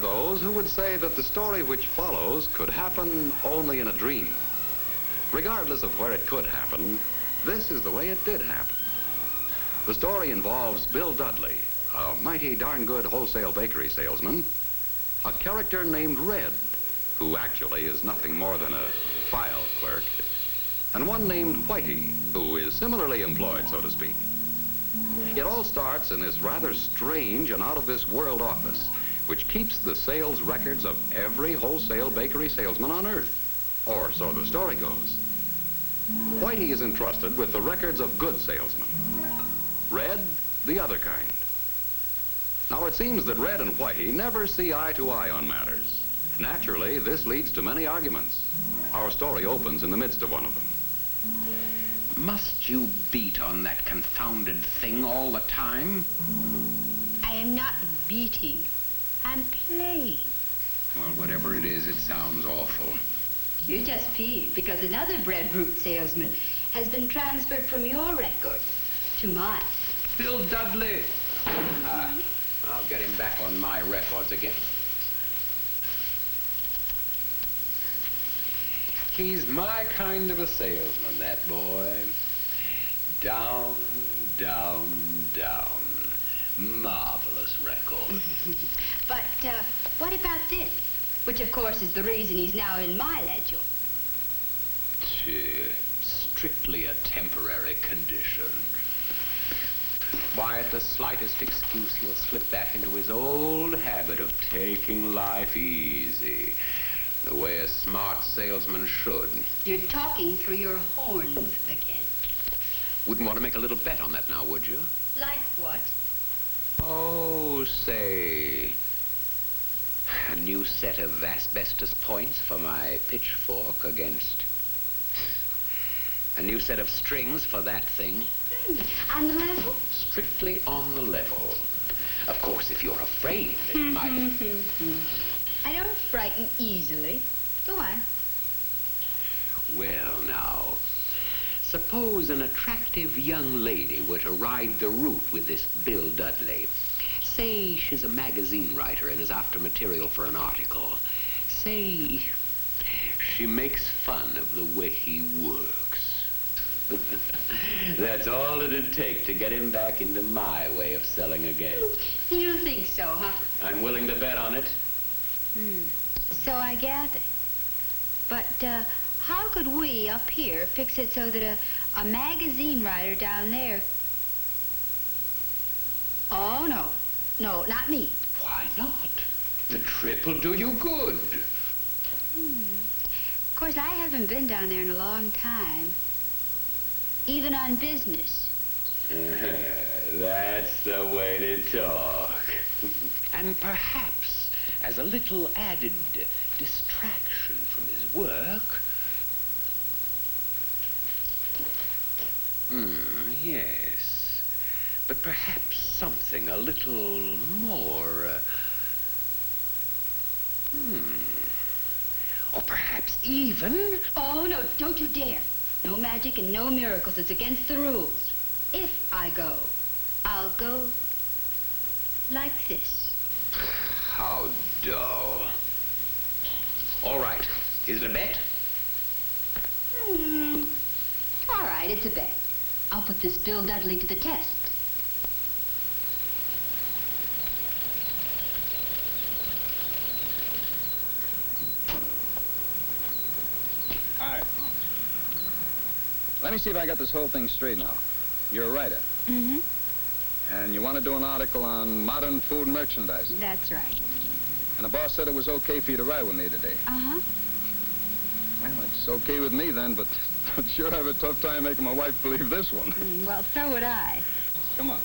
are those who would say that the story which follows could happen only in a dream. Regardless of where it could happen, this is the way it did happen. The story involves Bill Dudley, a mighty darn good wholesale bakery salesman, a character named Red, who actually is nothing more than a file clerk, and one named Whitey, who is similarly employed, so to speak. It all starts in this rather strange and out-of-this-world office, which keeps the sales records of every wholesale bakery salesman on Earth, or so the story goes. Whitey is entrusted with the records of good salesmen. Red, the other kind. Now, it seems that Red and Whitey never see eye to eye on matters. Naturally, this leads to many arguments. Our story opens in the midst of one of them. Must you beat on that confounded thing all the time? I am not beating. I'm playing. Well, whatever it is, it sounds awful. You're just peeved because another breadfruit salesman has been transferred from your record to mine. Bill Dudley. I'll get him back on my records again. He's my kind of a salesman, that boy. Down, down, down. Marvelous record. But what about this? Which, of course, is the reason he's now in my ledger. Strictly a temporary condition. Why, at the slightest excuse, he'll slip back into his old habit of taking life easy. The way a smart salesman should. You're talking through your horns again. Wouldn't want to make a little bet on that now, would you? Like what? Oh, say, a new set of asbestos points for my pitchfork against a new set of strings for that thing. On the level? Strictly on the level. Of course, if you're afraid it might... I don't frighten easily. Go on. Well, now, suppose an attractive young lady were to ride the route with this Bill Dudley. Say she's a magazine writer and is after material for an article. Say she makes fun of the way he works. That's all it'd take to get him back into my way of selling again. You think so, huh? I'm willing to bet on it. So I gather. But how could we up here fix it so that a magazine writer down there... Oh, no. No, not me. Why not? The trip will do you good. Of course, I haven't been down there in a long time. Even on business. That's the way to talk. And perhaps, as a little added distraction from his work... yes. But perhaps something a little more... Or perhaps even... Oh, no, don't you dare. No magic and no miracles. It's against the rules. If I go, I'll go like this. How dull. All right. Is it a bet? All right, it's a bet. I'll put this Bill Dudley to the test. Hi. Let me see if I got this whole thing straight now. You're a writer. Mm-hmm. And you want to do an article on modern food merchandising. That's right. And the boss said it was okay for you to write with me today. Uh-huh. Well, it's okay with me then, but I'd sure have a tough time making my wife believe this one. Well, so would I. Come on.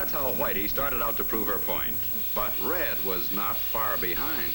That's how Whitey started out to prove her point. But Red was not far behind.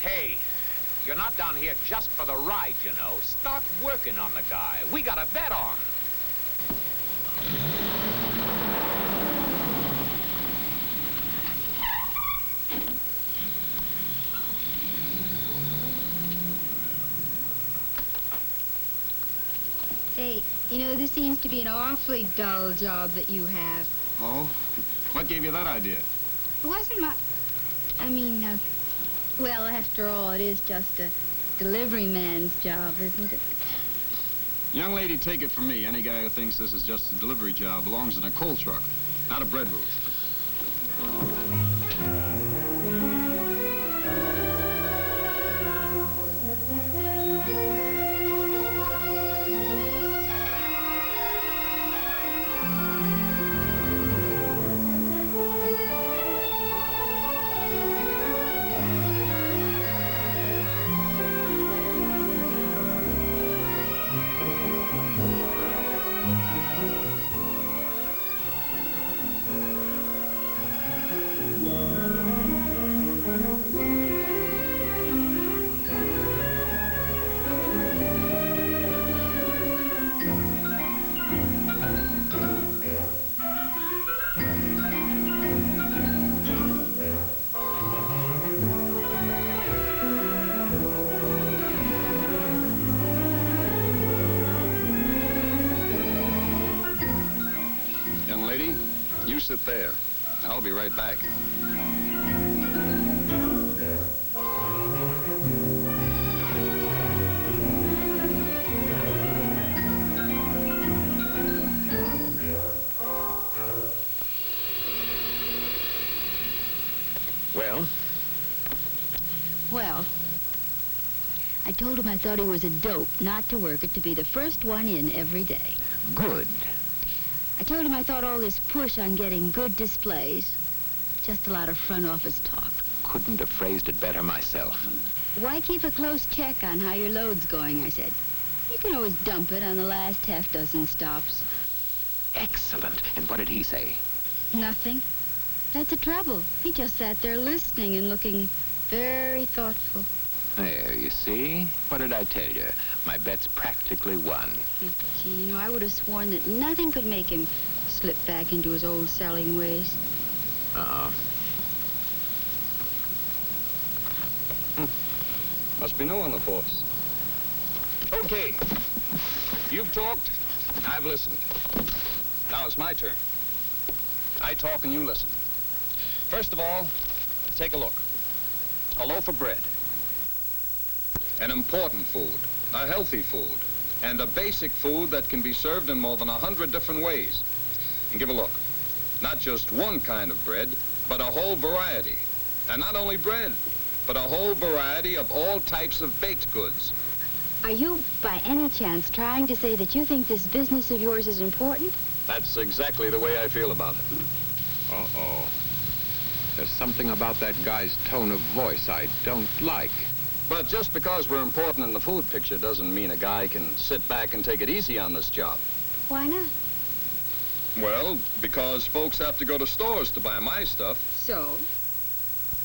Hey, you're not down here just for the ride, you know. Start working on the guy. We got a bet on. Say, you know, this seems to be an awfully dull job that you have. Oh? What gave you that idea? It wasn't my... I mean, well, after all, it is just a delivery man's job, isn't it? Young lady, take it from me. Any guy who thinks this is just a delivery job belongs in a coal truck, not a bread booth. You sit there. I'll be right back. Well? Well, I told him I thought he was a dope not to work it, to be the first one in every day. Good. I told him I thought all this push on getting good displays, just a lot of front office talk. Couldn't have phrased it better myself. Why keep a close check on how your load's going, I said. You can always dump it on the last half dozen stops. Excellent. And what did he say? Nothing. That's the trouble. He just sat there listening and looking very thoughtful. There, you see? What did I tell you? My bet's practically won. Gee, you know, I would have sworn that nothing could make him slip back into his old selling ways. Uh-oh. Must be no on the force. Okay. You've talked. I've listened. Now it's my turn. I talk and you listen. First of all, take a look. A loaf of bread. An important food, a healthy food, and a basic food that can be served in more than 100 different ways. And give a look. Not just one kind of bread, but a whole variety. And not only bread, but a whole variety of all types of baked goods. Are you, by any chance, trying to say that you think this business of yours is important? That's exactly the way I feel about it. Uh-oh. There's something about that guy's tone of voice I don't like. But just because we're important in the food picture doesn't mean a guy can sit back and take it easy on this job. Why not? Well, because folks have to go to stores to buy my stuff. So?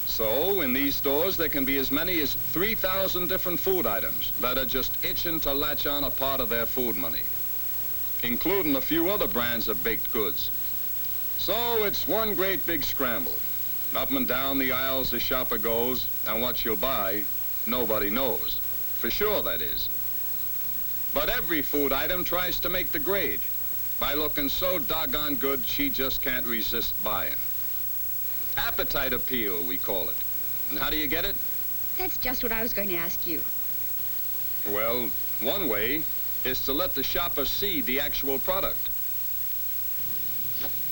So, in these stores, there can be as many as 3,000 different food items that are just itching to latch on a part of their food money, including a few other brands of baked goods. So, it's one great big scramble. Up and down the aisles the shopper goes, and what she'll buy, nobody knows. For sure, that is. But every food item tries to make the grade by looking so doggone good she just can't resist buying. Appetite appeal, we call it. And how do you get it? That's just what I was going to ask you. Well, one way is to let the shopper see the actual product.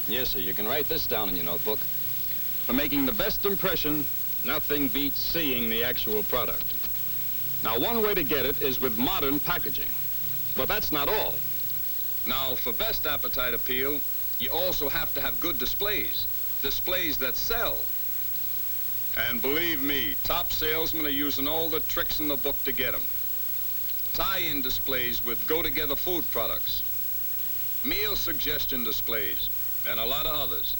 Yes, sir, you can write this down in your notebook. For making the best impression, nothing beats seeing the actual product. Now, one way to get it is with modern packaging. But that's not all. Now, for best appetite appeal, you also have to have good displays. Displays that sell. And believe me, top salesmen are using all the tricks in the book to get them. Tie-in displays with go-together food products. Meal suggestion displays. and a lot of others.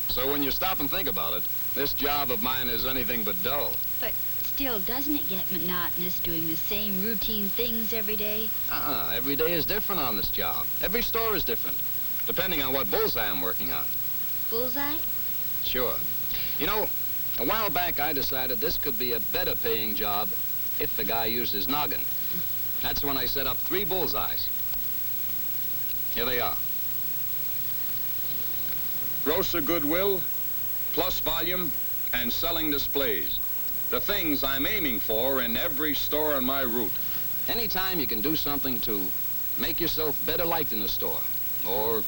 So when you stop and think about it, this job of mine is anything but dull. But still, doesn't it get monotonous doing the same routine things every day? Every day is different on this job. Every store is different, depending on what bullseye I'm working on. Bullseye? Sure. You know, a while back I decided this could be a better paying job if the guy used his noggin. That's when I set up 3 bullseyes. Here they are. Grocer goodwill, plus volume, and selling displays. The things I'm aiming for in every store on my route. Anytime you can do something to make yourself better liked in a store, or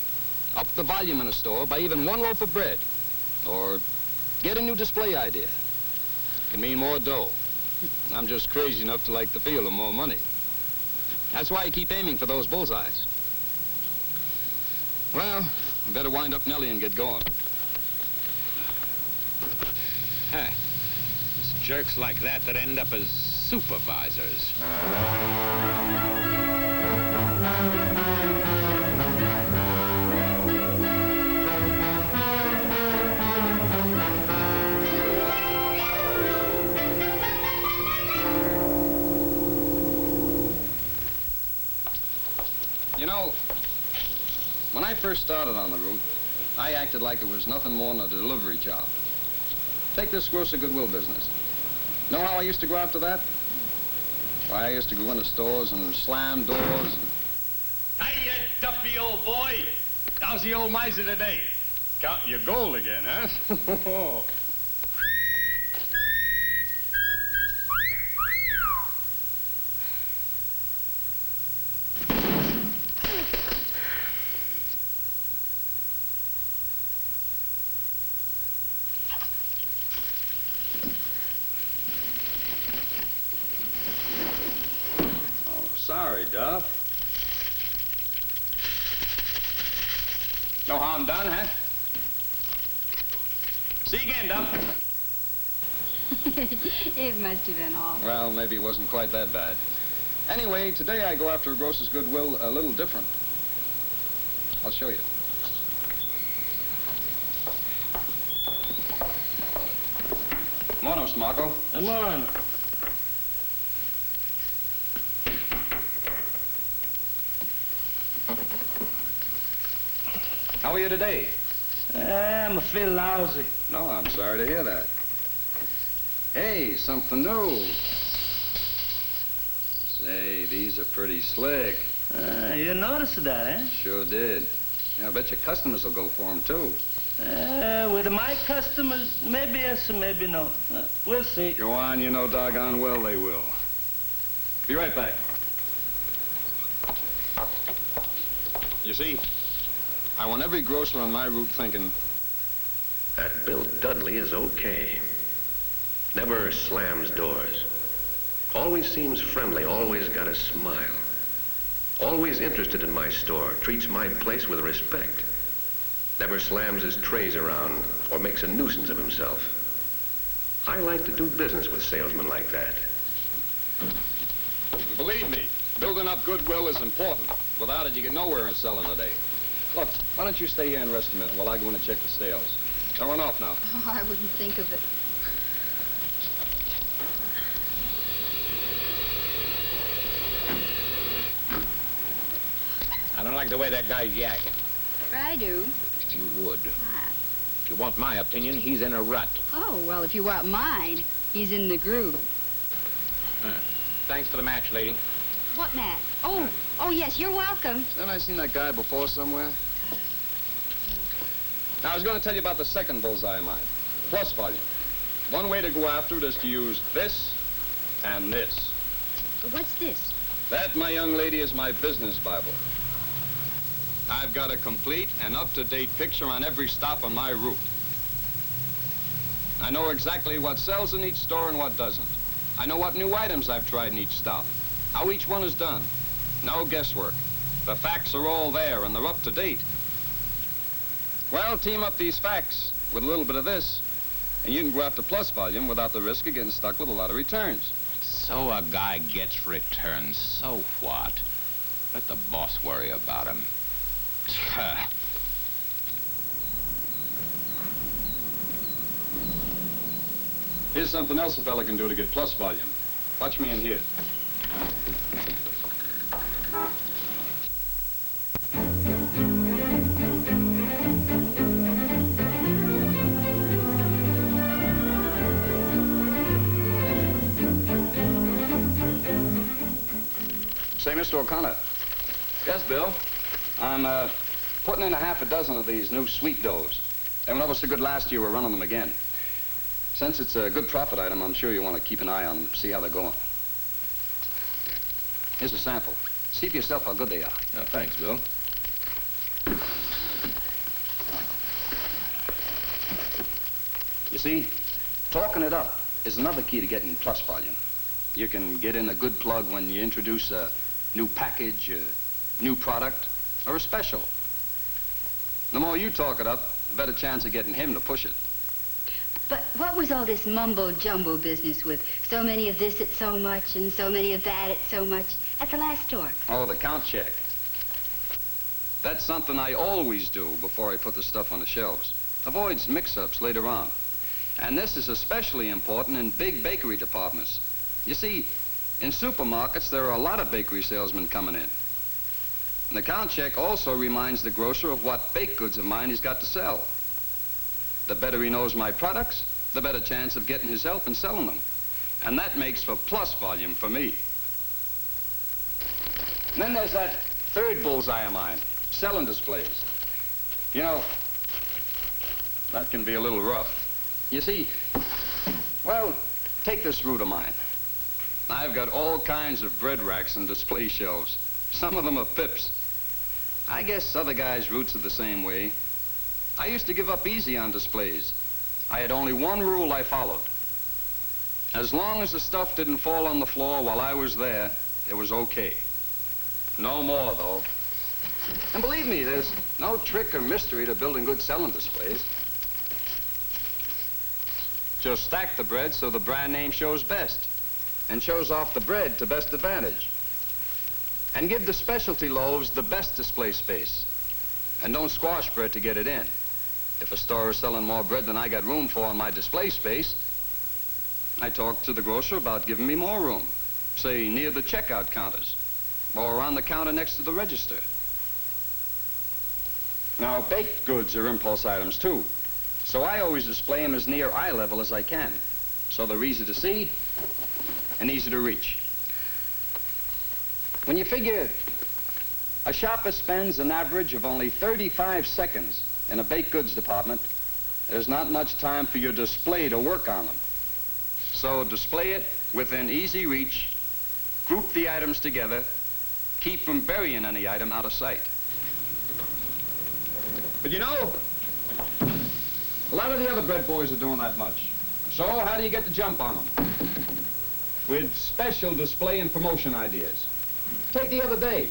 up the volume in a store by even 1 loaf of bread, or get a new display idea, can mean more dough. I'm just crazy enough to like the feel of more money. That's why I keep aiming for those bullseyes. Well, I better wind up Nellie and get going. Huh. It's jerks like that that end up as supervisors. You know, when I first started on the route, I acted like it was nothing more than a delivery job. Take this grocer goodwill business. Know how I used to go after that? Why, I used to go into stores and slam doors and... Hiya, Duffy, old boy. How's the old miser today? Counting your gold again, huh? Sorry, Duff. No harm done, huh? See you again, Duff. It must have been awful. Well, maybe it wasn't quite that bad. Anyway, today I go after a grocer's goodwill a little different. I'll show you. Morning, Mr. Marco. Good morning. How are you today? I'm a feel lousy. No, I'm sorry to hear that. Hey, something new. Say, these are pretty slick. You noticed that, eh? Sure did. Yeah, I bet your customers will go for them, too. With my customers, maybe yes and maybe no. We'll see. Go on, you know doggone well they will. Be right back. You see, I want every grocer on my route thinking, that Bill Dudley is okay. Never slams doors. Always seems friendly, always got a smile. Always interested in my store, treats my place with respect. Never slams his trays around or makes a nuisance of himself. I like to do business with salesmen like that. believe me, building up goodwill is important. Without it, you get nowhere in selling today. Look, why don't you stay here and rest a minute while I go in and check the sales. Don't run off now. Oh, I wouldn't think of it. I don't like the way that guy's yakking. I do. You would. If you want my opinion, he's in a rut. Oh, well, if you want mine, he's in the groove. Thanks for the match, lady. What match? Oh, yes, you're welcome. Haven't I seen that guy before somewhere? Now, I was going to tell you about the second bullseye of mine, plus volume. One way to go after it is to use this and this. What's this? That, my young lady, is my business Bible. I've got a complete and up-to-date picture on every stop on my route. I know exactly what sells in each store and what doesn't. I know what new items I've tried in each stop, how each one is done. No guesswork. The facts are all there and they're up to date. Well, team up these facts with a little bit of this, and you can go after plus volume without the risk of getting stuck with a lot of returns. So a guy gets returns, so what? Let the boss worry about him. Here's something else a fella can do to get plus volume. Watch me in here. Say, Mr. O'Connor. Yes, Bill? I'm putting in a half a dozen of these new sweet doughs. They went over so good last year, we're running them again. Since it's a good profit item, I'm sure you want to keep an eye on them, see how they're going. Here's a sample. See for yourself how good they are. Oh, thanks, Bill. You see, talking it up is another key to getting plus volume. You can get in a good plug when you introduce a new package, a new product, or a special. The more you talk it up, the better chance of getting him to push it. But what was all this mumbo-jumbo business with so many of this at so much and so many of that at so much at the last store? Oh, the count check. That's something I always do before I put the stuff on the shelves. Avoids mix-ups later on. And this is especially important in big bakery departments. You see, in supermarkets, there are a lot of bakery salesmen coming in. And the count check also reminds the grocer of what baked goods of mine he's got to sell. The better he knows my products, the better chance of getting his help in selling them. And that makes for plus volume for me. And then there's that third bullseye of mine, selling displays. You know, that can be a little rough. You see, well, take this route of mine. I've got all kinds of bread racks and display shelves. Some of them are pips. I guess other guys' routes are the same way. I used to give up easy on displays. I had only one rule I followed. As long as the stuff didn't fall on the floor while I was there, it was okay. No more, though. And believe me, there's no trick or mystery to building good selling displays. Just stack the bread so the brand name shows best and shows off the bread to best advantage. And give the specialty loaves the best display space. And don't squash bread to get it in. If a store is selling more bread than I got room for in my display space, I talk to the grocer about giving me more room, say near the checkout counters or on the counter next to the register. Now, baked goods are impulse items too, so I always display them as near eye level as I can, so they're easy to see and easy to reach. When you figure a shopper spends an average of only 35 seconds in a baked goods department, there's not much time for your display to work on them. So display it within easy reach, group the items together, keep from burying any item out of sight. But you know, a lot of the other bread boys are doing that much. So how do you get the jump on them? With special display and promotion ideas. Take the other day.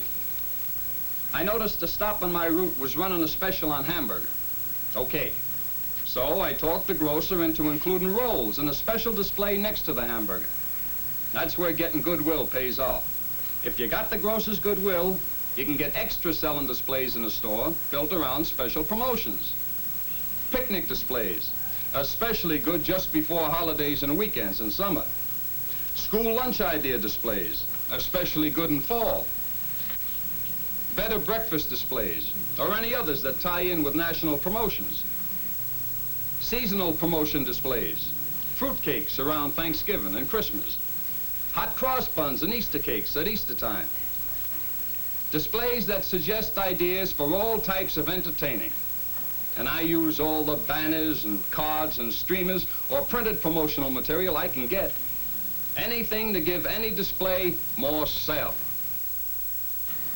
I noticed the stop on my route was running a special on hamburger. Okay. So I talked the grocer into including rolls in a special display next to the hamburger. That's where getting goodwill pays off. If you got the grocer's goodwill, you can get extra selling displays in the store built around special promotions. Picnic displays, especially good just before holidays and weekends in summer. School lunch idea displays, especially good in fall. Better breakfast displays, or any others that tie in with national promotions. Seasonal promotion displays, fruitcakes around Thanksgiving and Christmas. Hot cross buns and Easter cakes at Easter time. Displays that suggest ideas for all types of entertaining. And I use all the banners and cards and streamers or printed promotional material I can get. Anything to give any display more sell.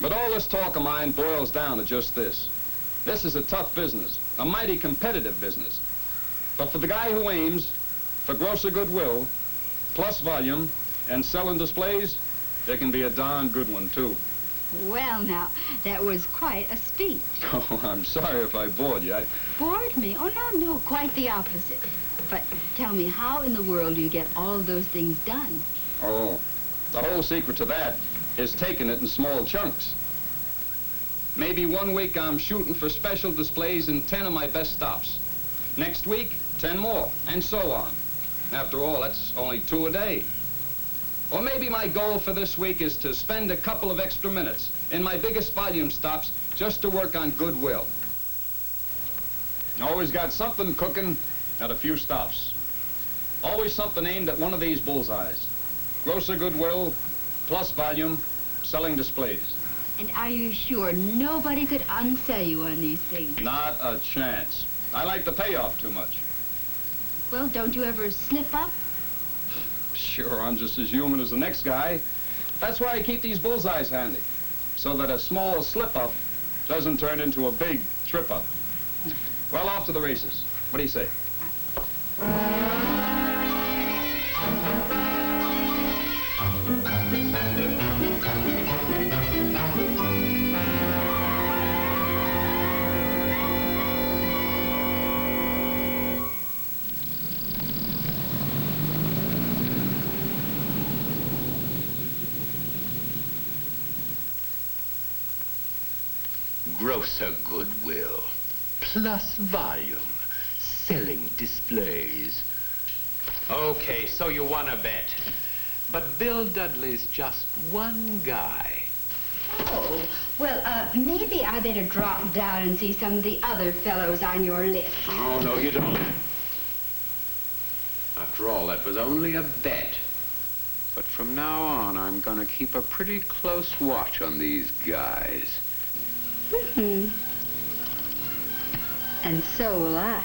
But all this talk of mine boils down to just this. This is a tough business, a mighty competitive business. But for the guy who aims for grosser goodwill, plus volume, and selling displays, there can be a darn good one, too. Well, now, that was quite a speech. Oh, I'm sorry if I bored you. Bored me? Oh, no, quite the opposite. But tell me, how in the world do you get all of those things done? Oh, the whole secret to that is taking it in small chunks. Maybe one week I'm shooting for special displays in 10 of my best stops. Next week, 10 more, and so on. After all, that's only 2 a day. Or maybe my goal for this week is to spend a couple of extra minutes in my biggest volume stops just to work on goodwill. Always got something cooking at a few stops. Always something aimed at one of these bullseyes. Grosser goodwill, plus volume, selling displays. And are you sure nobody could unsell you on these things? Not a chance. I like the payoff too much. Well, don't you ever slip up? Sure, I'm just as human as the next guy. That's why I keep these bullseyes handy, so that a small slip-up doesn't turn into a big trip-up. Well, off to the races. What do you say? Grosser goodwill, plus volume, selling displays. Okay, so you won a bet. But Bill Dudley's just one guy. Oh, well, maybe I better drop down and see some of the other fellows on your list. Oh, no, you don't. After all, that was only a bet. But from now on, I'm going to keep a pretty close watch on these guys. And so will I.